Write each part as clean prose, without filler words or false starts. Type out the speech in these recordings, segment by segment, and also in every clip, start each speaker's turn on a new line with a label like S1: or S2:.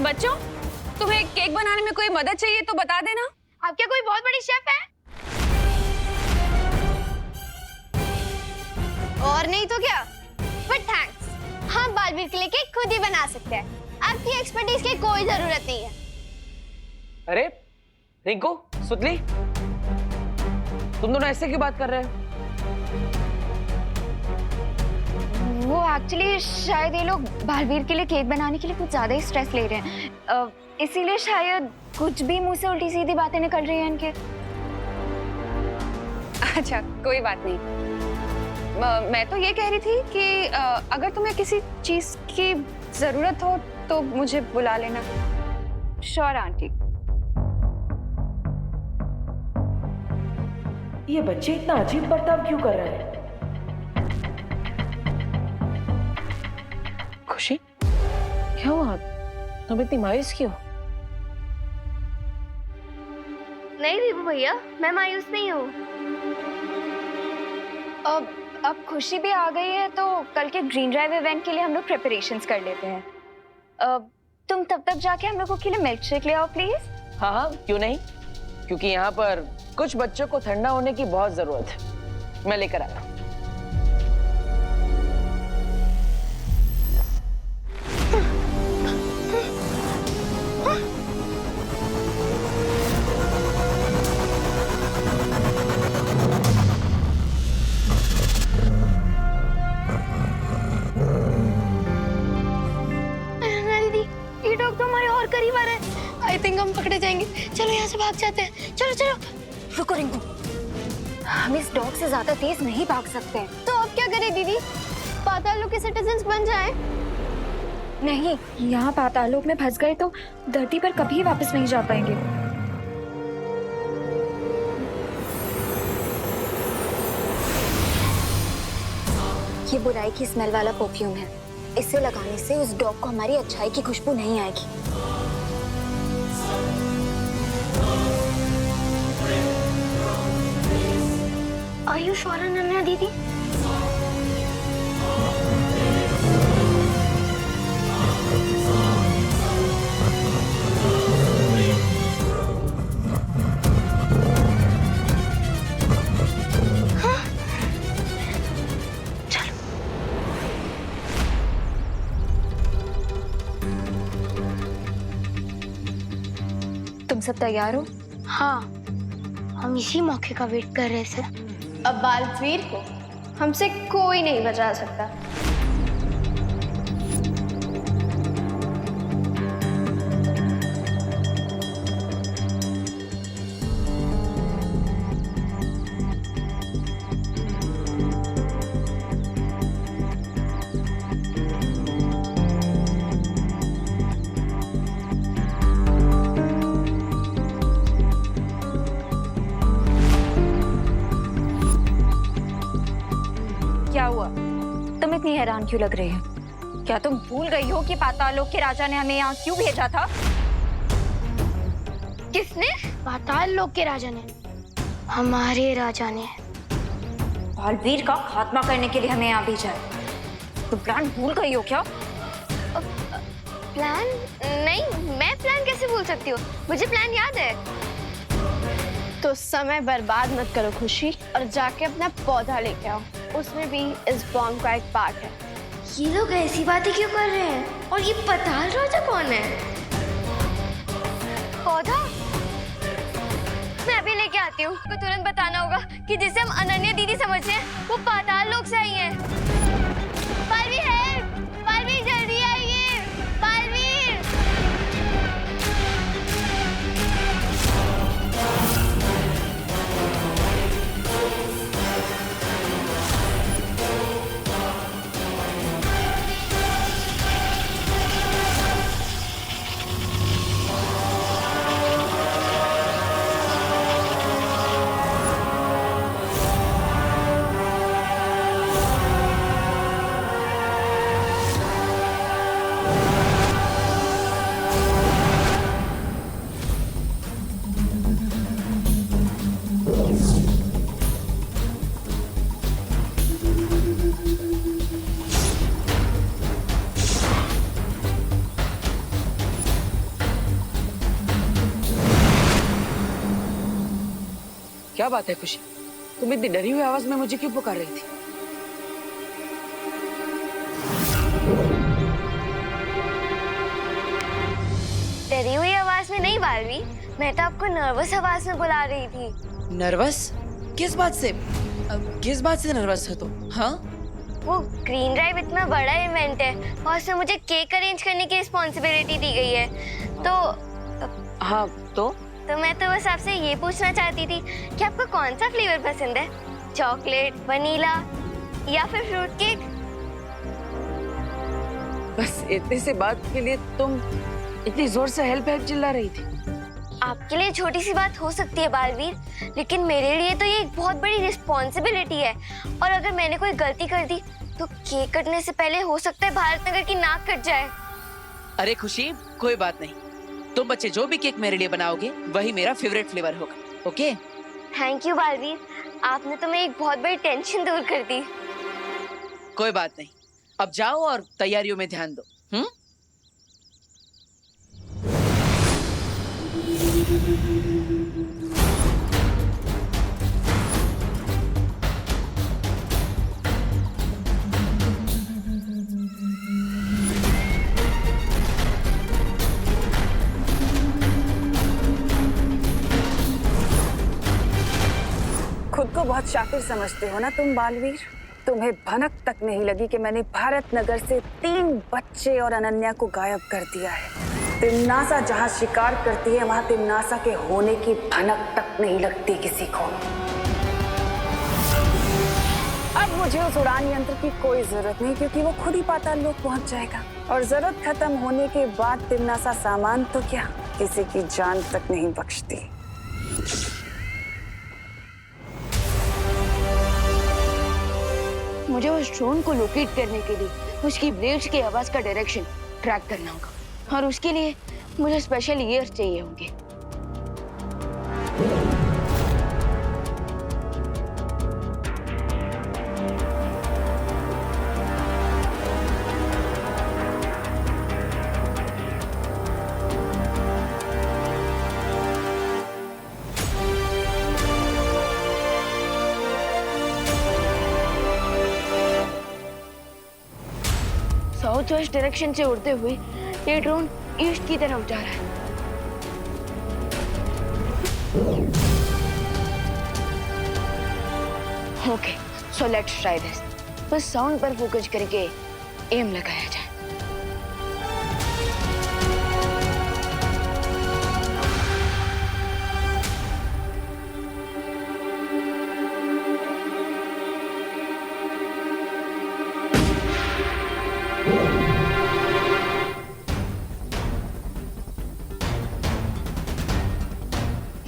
S1: बच्चों, तुम्हें केक बनाने में कोई मदद चाहिए तो बता देना।
S2: आप क्या कोई बहुत बड़ी शेफ है? और नहीं तो क्या? बट थैंक्स, हम बालवीर के लिए केक खुद ही बना सकते हैं। आपकी एक्सपर्टीज की कोई जरूरत नहीं है।
S3: अरे रिंकू, सुतली, तुम दोनों ऐसे क्यों बात कर रहे हो?
S4: वो एक्चुअली शायद ये लोग बालवीर के लिए केक बनाने के लिए कुछ ज्यादा ही स्ट्रेस ले रहे हैं, इसीलिए शायद कुछ भी मुंह से उल्टी सीधी बातें निकल रही हैं इनके।
S1: अच्छा, कोई बात नहीं। मैं तो ये कह रही थी कि अगर तुम्हें किसी चीज की जरूरत हो तो मुझे बुला लेना। Sure aunty.
S5: ये बच्चे इतना अजीब बर्ताव क्यों कर रहे हैं?
S3: खुशी, क्या हुआ? तुम इतनी मायूस क्यों?
S2: नहीं दीपू भैया, मैं मायूस नहीं हूँ।
S4: अब खुशी भी आ गई है तो कल के ग्रीन ड्राइव इवेंट के लिए हम लोग प्रिपरेशंस कर लेते हैं। तुम तब तक जाके हम लोगों के लिए मिल्क शेक ले आओ प्लीज।
S3: हाँ हाँ, क्यों नहीं, क्योंकि यहाँ पर कुछ बच्चों को ठंडा होने की बहुत जरूरत है। मैं लेकर आया।
S2: ये डॉग तो हमारे और करीब आ रहा है। आई थिंक हम पकड़े जाएंगे। चलो यहाँ से भाग जाते हैं। चलो चलो।
S4: रुको रिंकू, हम इस डॉग से ज्यादा तेज नहीं भाग सकते।
S2: तो अब क्या करें दीदी? पाताल लोक के सिटीजन्स बन जाएं?
S4: नहीं, यहाँ पाताल लोक में फंस गए तो धरती पर कभी वापस नहीं जा पाएंगे। ये बुराई की स्मेल वाला परफ्यूम है। इसे लगाने से उस डॉग को हमारी अच्छाई की खुशबू नहीं आएगी।
S2: Are you sure, अनन्या दीदी?
S4: तुम सब तैयार हो?
S2: हाँ, हम इसी मौके का वेट कर रहे थे। अब बालवीर को हमसे कोई नहीं बचा सकता।
S4: क्या हुआ? तुम इतनी हैरान क्यों लग रही हो? क्या तुम भूल गई हो कि पाताल लोक के राजा ने हमें यहाँ क्यों भेजा था?
S2: किसने? पाताल लोक के राजा ने। हमारे राजा ने
S4: बालवीर का खात्मा करने के लिए हमें यहाँ भेजा है। तुम प्लान भूल गई हो क्या?
S2: प्लान? नहीं, मैं प्लान कैसे भूल सकती हूँ? मुझे प्लान याद है। तो समय बर्बाद मत करो खुशी, और जाके अपना पौधा लेके आओ। उसमें भी इस बॉम्ब का एक पार्ट है। ये लोग ऐसी बातें क्यों कर रहे हैं? और ये पाताल राजा कौन है? पौधा? मैं अभी लेके आती हूँ। तो तुरंत बताना होगा कि जिसे हम अनन्या दीदी समझते हैं वो पाताल लोक से आई है। बालवीर है, बालवीर जल्दी आइए, बालवीर।
S3: क्या बात है खुशी? तुम इतनी डरी हुई आवाज में मुझे क्यों पुकार रही थी?
S2: डरी हुई आवाज में नहीं बालवी, मैं तो आपको नर्वस आवाज में बुला रही थी।
S3: नर्वस? किस बात से? किस बात से नर्वस हो तुम? हाँ?
S2: वो ग्रीन ड्राइव इतना बड़ा इवेंट है और उसमें मुझे केक अरेंज करने की रिस्पॉन्सिबिलिटी दी गई है, तो
S3: हाँ तो
S2: मैं तो बस आपसे ये पूछना चाहती थी कि आपको कौन सा फ्लेवर पसंद है, चॉकलेट, वनीला या फिर फ्रूट केक?
S3: बस इतने से बात के लिए तुम इतनी जोर से हेल्प हेल्प चिल्ला रही थी?
S2: आपके लिए छोटी सी बात हो सकती है बालवीर, लेकिन मेरे लिए तो ये एक बहुत बड़ी रिस्पॉन्सिबिलिटी है, और अगर मैंने कोई गलती कर दी तो केक कटने से पहले हो सकता है भारत नगर की नाक कट जाए।
S3: अरे खुशी, कोई बात नहीं। तुम बच्चे जो भी केक मेरे लिए बनाओगे वही मेरा फेवरेट फ्लेवर होगा, ओके?
S2: थैंक यू बालवीर, आपने तो मेरी एक बहुत बड़ी टेंशन दूर कर दी।
S3: कोई बात नहीं, अब जाओ और तैयारियों में ध्यान दो।
S6: खुद को बहुत शातिर समझते हो ना तुम बालवीर। तुम्हें भनक तक नहीं लगी कि मैंने भारत नगर से 3 बच्चे और अनन्या को गायब कर दिया है। तिमनासा जहाँ शिकार करती है वहाँ तिमनासा के होने की भनक तक नहीं लगती किसी को। अब मुझे उस उड़ान यंत्र की कोई जरूरत नहीं, क्योंकि वो खुद ही पाताल लोक पहुँच जाएगा, और जरूरत खत्म होने के बाद तिमनासा सामान तो क्या, किसी की जान तक नहीं बख्शती।
S3: मुझे उस ड्रोन को लोकेट करने के लिए उसकी ब्लेड्स की आवाज का डायरेक्शन ट्रैक करना होगा, और उसके लिए मुझे स्पेशल ईयर्स चाहिए होंगे। साउथ वेस्ट डायरेक्शन से उड़ते हुए ये ड्रोन ईस्ट की तरफ जा रहा है। Okay, so let's try this. बस साउंड पर फोकस करके एम लगाया जाए।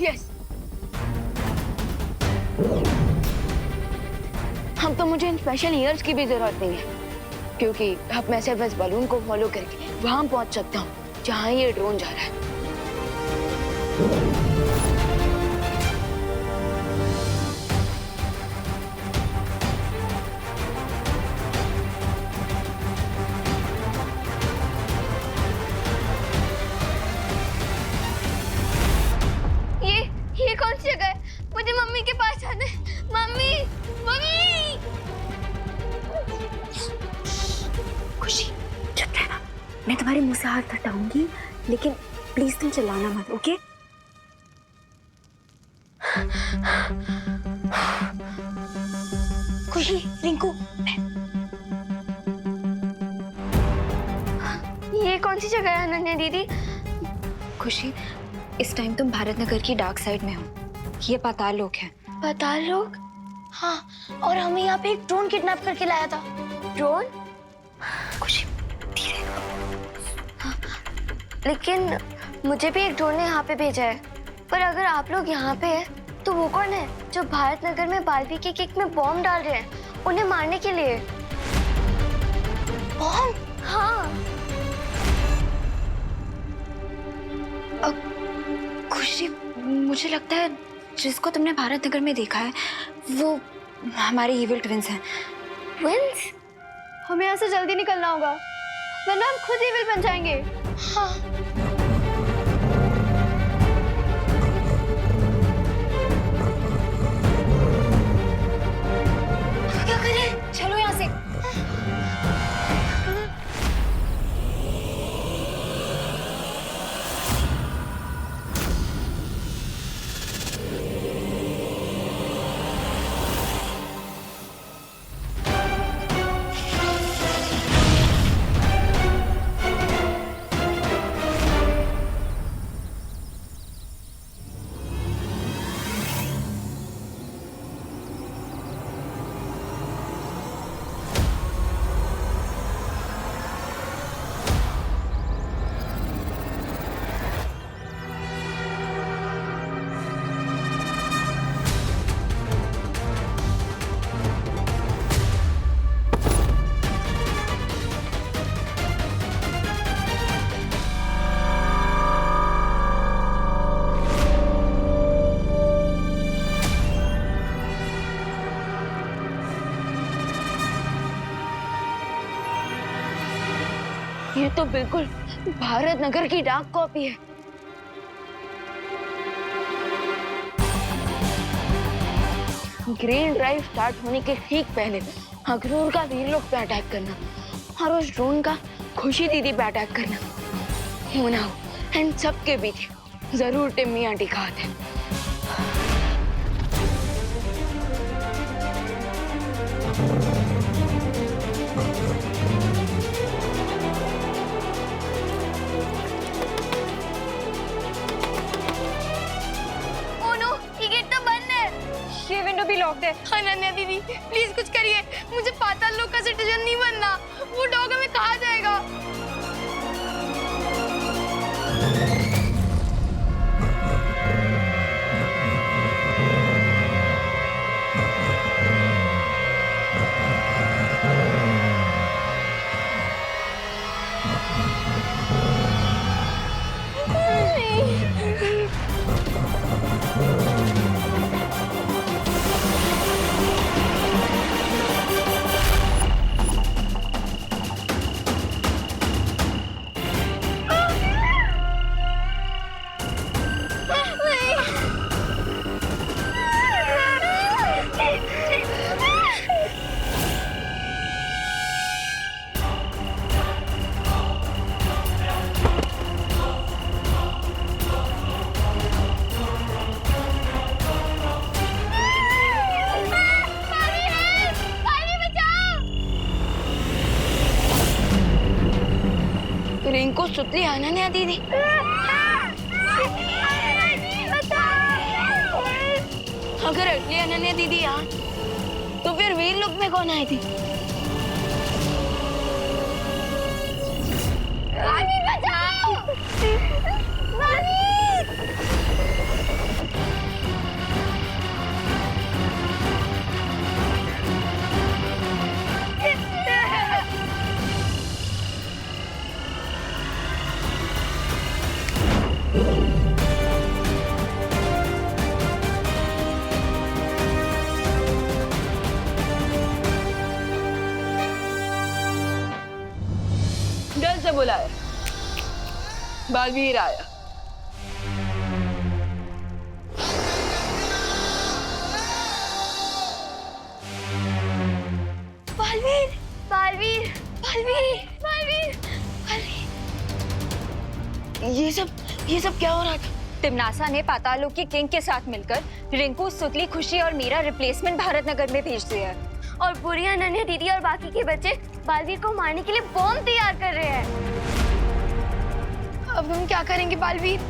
S3: यस, हम तो मुझे इन स्पेशल ईयर्स की भी जरूरत नहीं है, क्योंकि अब मैं सिर्फ इस बलून को फॉलो करके वहां पहुंच सकता हूँ जहां ये ड्रोन जा रहा है।
S2: ये कौन सी जगह है? मुझे मम्मी के पास जाना है। Mummy, mummy!
S1: खुशी, चुप रहना। मैं तुम्हारे मुंह से हाथ हटाऊंगी, लेकिन प्लीज तुम चिल्लाना मत, ओके? खुशी, रिंकू,
S2: ये कौन सी जगह है अनन्या दीदी?
S1: खुशी, इस टाइम तुम भारत नगर की डार्क साइड में हो। ये पाताल लोक है।
S2: पाताल लोक? हाँ, और हमें यहाँ पे एक ड्रोन किडनैप करके लाया था। ड्रोन?
S1: खुशी, धीरे।
S2: हाँ, लेकिन मुझे भी एक ड्रोन ने यहाँ पे भेजा है। पर अगर आप लोग यहाँ पे हैं, तो वो कौन है जो भारत नगर में बालवी के केक में बॉम्ब डाल रहे हैं, उन्हें मारने के लिए? बॉम्ब? हाँ।
S1: खुशी, मुझे लगता है जिसको तुमने भारत नगर में देखा है वो हमारे इविल ट्विंस हैं।
S2: ट्विंस? हमें यहाँ से जल्दी निकलना होगा, वरना हम खुद इविल बन जाएंगे। हाँ।
S3: ये तो बिल्कुल भारत नगर की डाक कॉपी है। ग्रीन ड्राइव स्टार्ट होने के ठीक पहले अखनूर का वीर लोग पे अटैक करना और उस ड्रोन का खुशी दीदी पे अटैक करना होना हो एंड सबके बीच जरूर टिम्मी आंटी का हाथ है।
S1: ये विंडो भी लॉक्ड है।
S2: अनन्या दीदी प्लीज कुछ करिए, मुझे पाताल लोक का सिटीजन नहीं बनना। वो डॉग हमें कहाँ जाएगा?
S3: रिंकू सुतली अनन्या दीदी। अगर असली अनन्या दीदी यहाँ तो फिर वीर लोक में कौन आई थी?
S2: बचाओ!
S3: जल्द से बुलाया, बालवीर आया।
S2: बालवीर, बालवीर, बालवीर, बालवीर, बालवीर।
S3: ये सब क्या हो रहा था?
S1: तिमनासा ने पाताल लोक की किंग के साथ मिलकर रिंकू, सुतली, खुशी और मीरा रिप्लेसमेंट भारत नगर में भेज दिया है।
S2: और पूरी अनन्या दीदी और बाकी के बच्चे बालवीर को मारने के लिए बॉम्ब तैयार कर रहे हैं। अब हम क्या करेंगे बालवीर?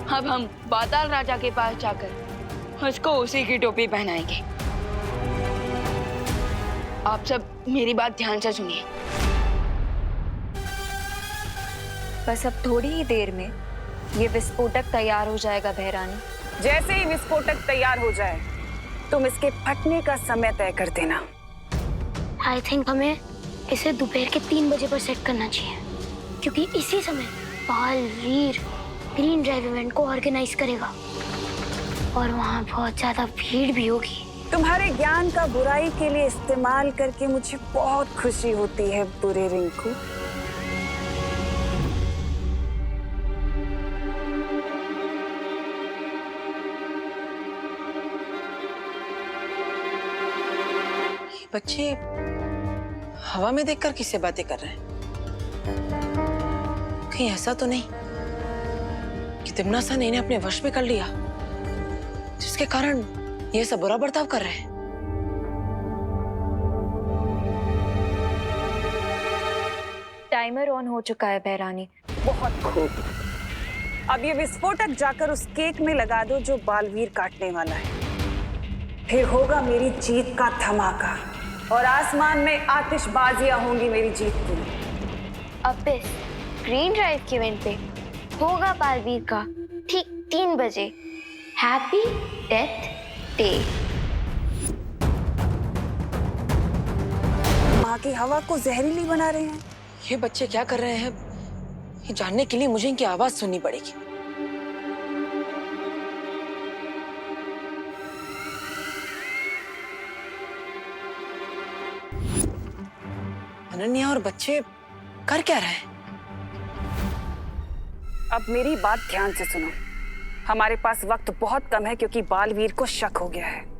S3: अब हम पाताल राजा के पास जाकर उसको उसी की टोपी पहनाएंगे। आप सब मेरी बात ध्यान से सुनिए।
S1: बस अब थोड़ी ही देर में ये विस्फोटक तैयार हो जाएगा बहरानी।
S6: जैसे ही विस्फोटक तैयार हो जाए तुम इसके फटने का समय तय कर देना।
S2: आई थिंक हमें इसे दोपहर के 3 बजे पर सेट करना चाहिए, क्योंकि इसी समय बालवीर ग्रीन ड्राइव इवेंट को ऑर्गेनाइज करेगा और वहाँ बहुत ज्यादा भीड़ भी होगी।
S6: तुम्हारे ज्ञान का बुराई के लिए इस्तेमाल करके मुझे बहुत खुशी होती है बुरे रिंकू।
S7: बच्चे हवा में देखकर किससे बातें कर रहे हैं? कहीं ऐसा तो नहीं कि तिमनासा ने इन्हें अपने वश में कर लिया, जिसके कारण ये सब बुरा बर्ताव कर रहे हैं?
S1: टाइमर ऑन हो चुका है बहरानी।
S6: बहुत खूब। अब ये विस्फोटक जाकर उस केक में लगा दो जो बालवीर काटने वाला है। फिर होगा मेरी जीत का धमाका और आसमान में आतिशबाजियां होंगी मेरी जीत की।
S2: अब इस ग्रीन ड्राइव के इवेंट पे होगा बालवीर का ठीक 3 बजे हैप्पी डेथ डे।
S6: वहाँ की हवा को जहरीली बना रहे हैं।
S7: ये बच्चे क्या कर रहे हैं, ये जानने के लिए मुझे इनकी आवाज सुननी पड़ेगी। अनन्या और बच्चे कर क्या रहे हैं?
S6: अब मेरी बात ध्यान से सुनो। हमारे पास वक्त बहुत कम है क्योंकि बालवीर को शक हो गया है।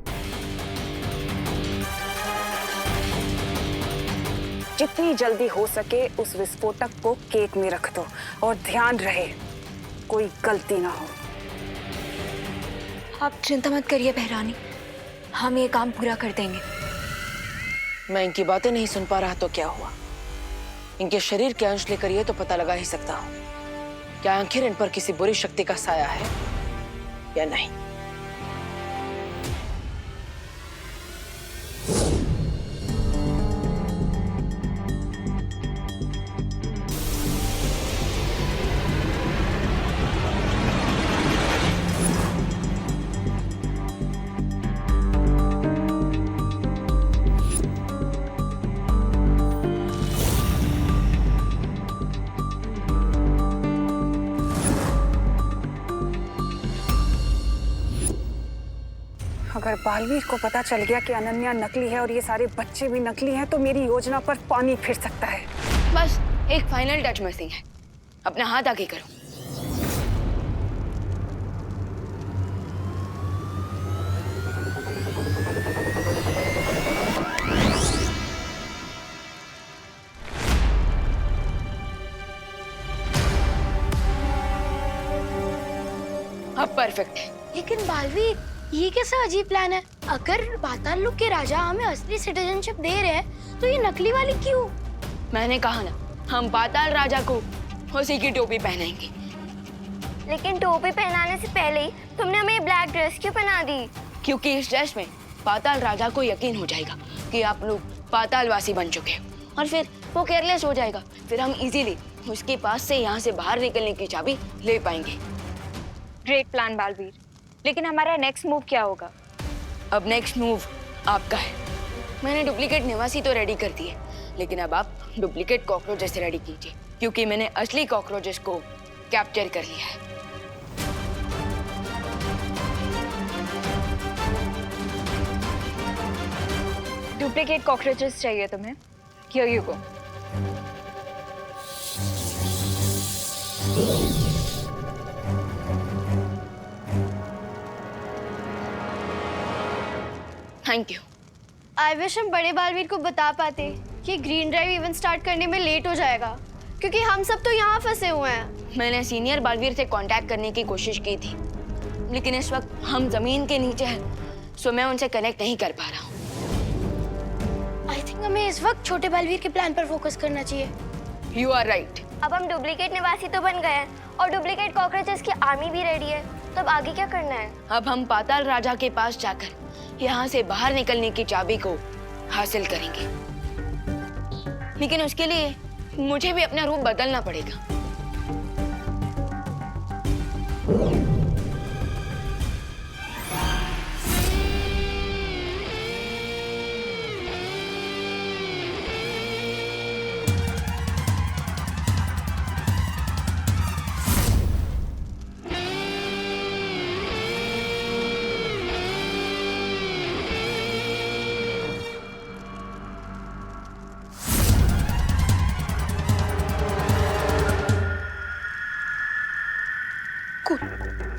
S6: जितनी जल्दी हो सके उस विस्फोटक को केक में रख दो और ध्यान रहे कोई गलती ना हो।
S4: आप चिंता मत करिए बहरानी, हम ये काम पूरा कर देंगे।
S7: मैं इनकी बातें नहीं सुन पा रहा तो क्या हुआ? इनके शरीर के अंश लेकर ये तो पता लगा ही सकता हूँ क्या आखिर इन पर किसी बुरी शक्ति का साया है या नहीं।
S6: अगर बालवीर को पता चल गया कि अनन्या नकली है और ये सारे बच्चे भी नकली हैं तो मेरी योजना पर पानी फिर सकता है।
S3: बस एक फाइनल टच मिसिंग है, अपना हाथ आगे करो। अब परफेक्ट है।
S2: लेकिन बालवीर, ये कैसा अजीब प्लान है? अगर पाताल लोक के राजा हमें असली सिटीजनशिप दे रहे हैं तो ये नकली वाली क्यों?
S3: मैंने कहा ना, हम पाताल राजा को उसी की टोपी पहनाएंगे।
S2: लेकिन टोपी पहनाने से पहले ही तुमने हमें ब्लैक ड्रेस क्यों पहना दी?
S3: क्योंकि इस ड्रेस में पाताल राजा को यकीन हो जाएगा कि आप लोग पातालवासी बन चुके हैं और फिर वो केयरलेस हो जाएगा। फिर हम इजीली उसके पास से यहाँ से बाहर निकलने की चाबी ले पाएंगे।
S4: ग्रेट प्लान बालवीर, लेकिन हमारा नेक्स्ट मूव क्या होगा?
S3: अब नेक्स्ट मूव आपका है। मैंने डुप्लीकेट निवासी तो रेडी कर दिए, लेकिन अब आप डुप्लीकेट कॉकरोचेस रेडी कीजिए क्योंकि मैंने असली कॉकरोचेस को कैप्चर कर लिया है।
S4: डुप्लीकेट कॉकरोचेस चाहिए तुम्हें? Here you go.
S3: Thank you.
S2: I wish हम बड़े बालवीर को बता पाते कि ग्रीन ड्राइव इवेंट स्टार्ट करने में लेट हो जाएगा, क्योंकि हम सब तो यहाँ फंसे हुए हैं।
S3: मैंने सीनियर बालवीर से कांटेक्ट करने की कोशिश की थी, लेकिन इस वक्त हम जमीन के नीचे हैं, सो मैं उनसे कनेक्ट नहीं कर पा रहा हूँ।
S2: आई थिंक हमें इस वक्त छोटे बालवीर के प्लान पर फोकस करना चाहिए।
S3: You are right.
S2: अब हम डुप्लीकेट निवासी तो बन गए हैं और डुप्लीकेट कॉकरोचेस की आर्मी भी रेडी है, तो अब आगे क्या करना है?
S3: अब हम पाताल राजा के पास जाकर यहाँ से बाहर निकलने की चाबी को हासिल करेंगे, लेकिन उसके लिए मुझे भी अपना रूप बदलना पड़ेगा।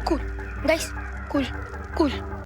S3: Cool, guys, cool, cool.